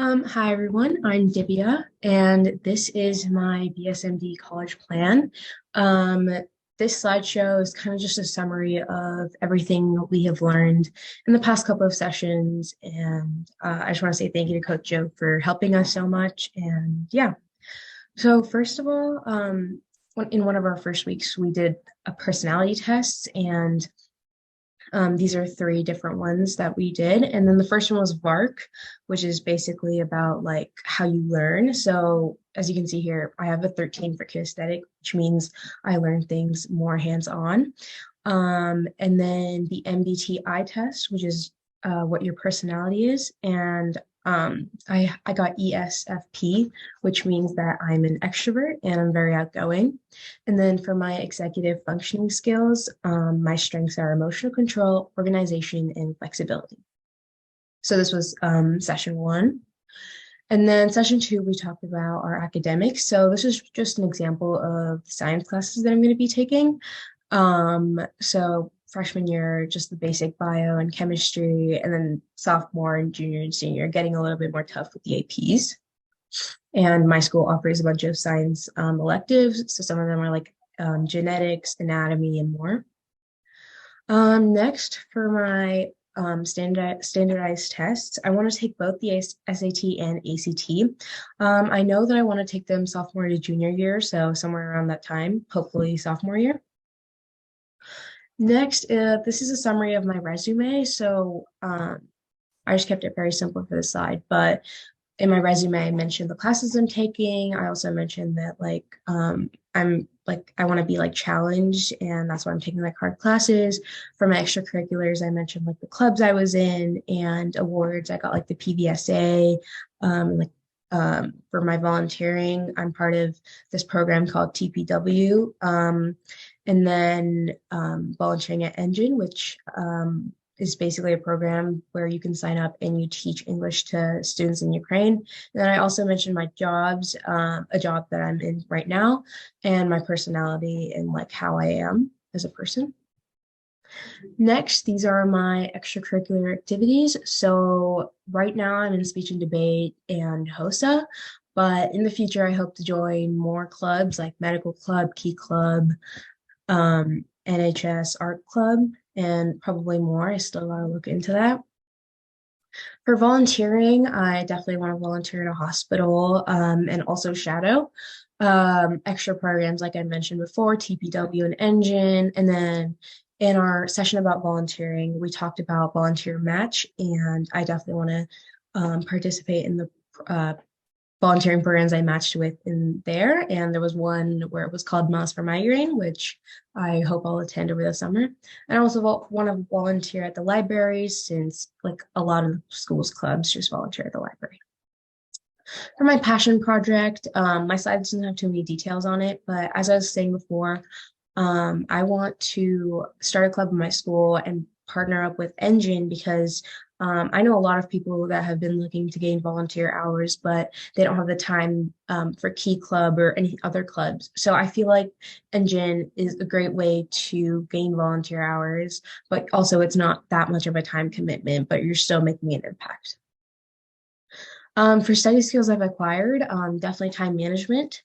Hi everyone, I'm Divya, and this is my BSMD college plan. Um, this slideshow is kind of just a summary of everything we have learned in the past couple of sessions, and I just want to say thank you to Coach Joe for helping us so much. And yeah, so first of all, in one of our first weeks, we did a personality test, and these are three different ones that we did. And then the first one was VARC, which is basically about like how you learn. So as you can see here, I have a 13 for kinesthetic, which means I learn things more hands-on. And then the MBTI test, which is what your personality is. And I got ESFP, which means that I'm an extrovert and I'm very outgoing. And then for my executive functioning skills, my strengths are emotional control, organization, and flexibility. So this was session one. And then session two, we talked about our academics. So this is just an example of the science classes that I'm going to be taking. So freshman year, just the basic bio and chemistry, and then sophomore and junior and senior, getting a little bit more tough with the APs. And my school offers a bunch of science electives. So some of them are like genetics, anatomy, and more. Next, for my standardized tests, I want to take both the SAT and ACT. I know that I want to take them sophomore to junior year, so somewhere around that time, hopefully sophomore year. Next, this is a summary of my resume. So I just kept it very simple for the slide, but in my resume, I mentioned the classes I'm taking. I also mentioned that I want to be like challenged, and that's why I'm taking like hard classes. For my extracurriculars, I mentioned like the clubs I was in and awards. I got like the PVSA, like for my volunteering, I'm part of this program called TPW. And then volunteering at Engine, which is basically a program where you can sign up and you teach English to students in Ukraine. And then I also mentioned my jobs, a job that I'm in right now, and my personality and like how I am as a person. Next, these are my extracurricular activities. So right now I'm in speech and debate and HOSA, but in the future I hope to join more clubs like medical club, key club, NHS art club, and probably more. I still want to look into that. For volunteering, I definitely want to volunteer in a hospital and also shadow extra programs like I mentioned before, TPW and Engine. And then in our session about volunteering, we talked about volunteer match, and I definitely want to participate in the volunteering programs I matched with in there. And there was one where it was called Miles for Migraine, which I hope I'll attend over the summer. And I also want to volunteer at the library, since like a lot of the school's clubs just volunteer at the library. For my passion project, my slide doesn't have too many details on it, but as I was saying before, I want to start a club in my school and partner up with Engine, because I know a lot of people that have been looking to gain volunteer hours, but they don't have the time for Key Club or any other clubs. So I feel like Engine is a great way to gain volunteer hours, but also it's not that much of a time commitment, but you're still making an impact. For study skills I've acquired, definitely time management,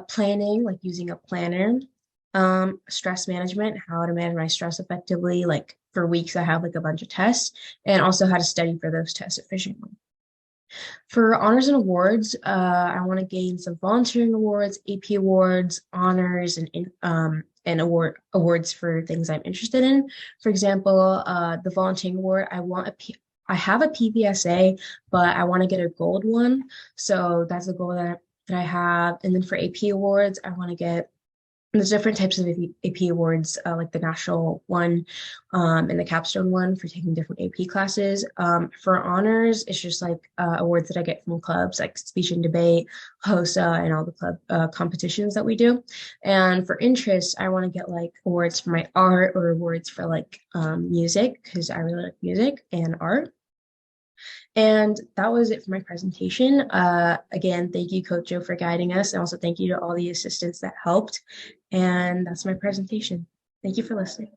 planning, like using a planner, stress management, how to manage my stress effectively. Like for weeks, I have like a bunch of tests, and also how to study for those tests efficiently. For honors and awards, I want to gain some volunteering awards, AP awards, honors, and awards for things I'm interested in. For example, the volunteering award, I have a PVSA, but I want to get a gold one. So that's a goal that I have. And then for AP awards, I want to get there's different types of AP awards, like the national one and the capstone one for taking different AP classes. For honors, it's just like awards that I get from clubs like speech and debate, HOSA, and all the club competitions that we do. And for interest, I want to get like awards for my art or awards for like music, because I really like music and art. And that was it for my presentation. Again, thank you, Coach Joe, for guiding us. And also thank you to all the assistants that helped. And that's my presentation. Thank you for listening.